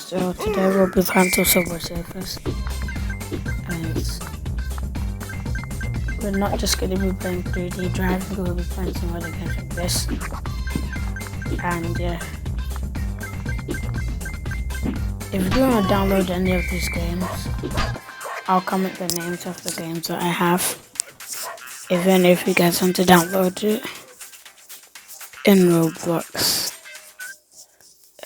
So today we'll be playing to Subway Surfers, and we're not just going to be playing 3D driving, we'll be playing some other games like this. And yeah, if you want to download any of these games, I'll comment the names of the games that I have. Even if you guys want to download it in Roblox.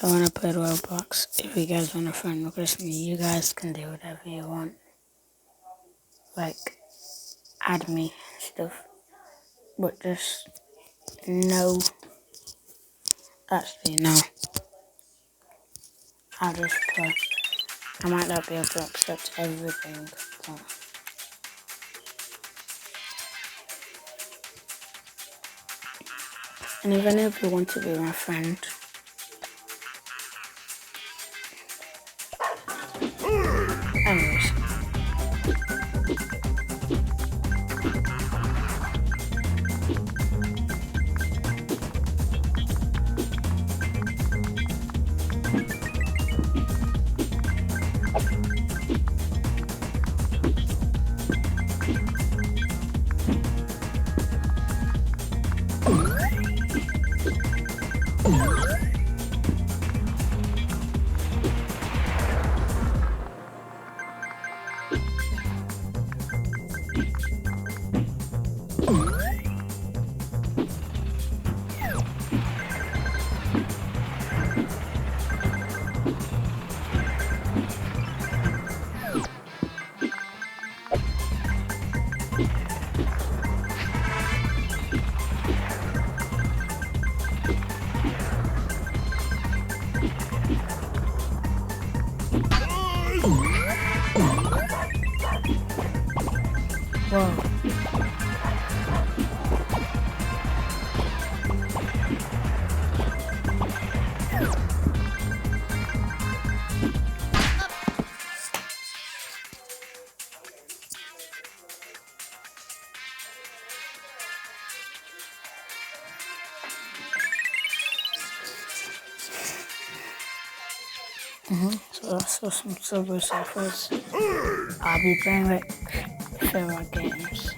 I want to play Roblox. If you guys want to friend request me, you guys can do whatever you want. Like, add me and stuff. But just no. Actually, no. I'll just play. I might not be able to accept everything. But and even if you want to be my friend, anyways. Whoa. So that's some Subway Surfers. I'll be playing like filler games.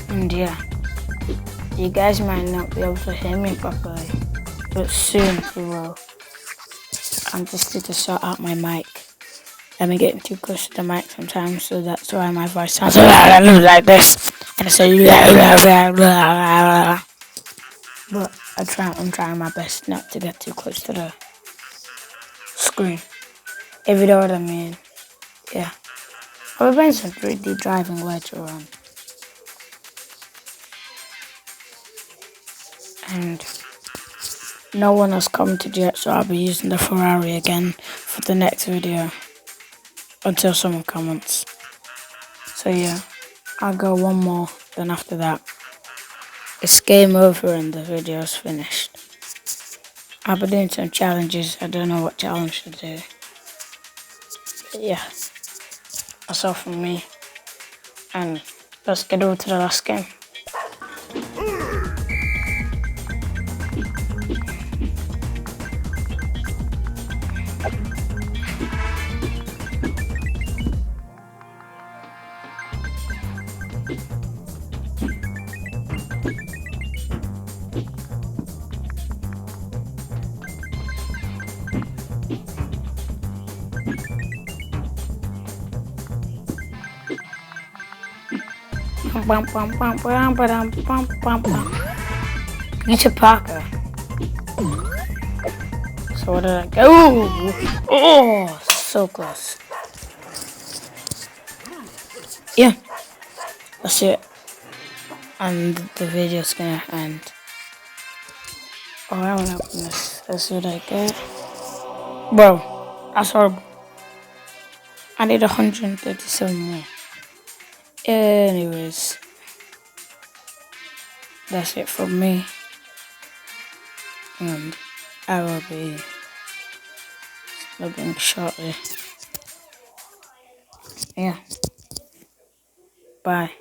And yeah, you guys might not be able to hear me properly, but soon you will. I'm just going to sort out my mic. I'm getting too close to the mic sometimes, so that's why my voice sounds like this. And I say but I'm trying my best not to get too close to the screen. If you know what I mean. Yeah. I'll be playing some 3D driving later on. And no one has commented yet, so I'll be using the Ferrari again for the next video until someone comments. So yeah, I'll go one more, then after that it's game over and the video's finished. I'll be doing some challenges. I don't know what challenge to do. But yeah, that's all from me. And let's get over to the last game. Peter Parker. So what did I go? Oh, so close. Yeah, that's it. And the video's gonna end. Oh, I don't open this. That's what I get. Bro, that's horrible. I need 137 more. Anyways, that's it from me. And I will be looking shortly. Yeah. Bye.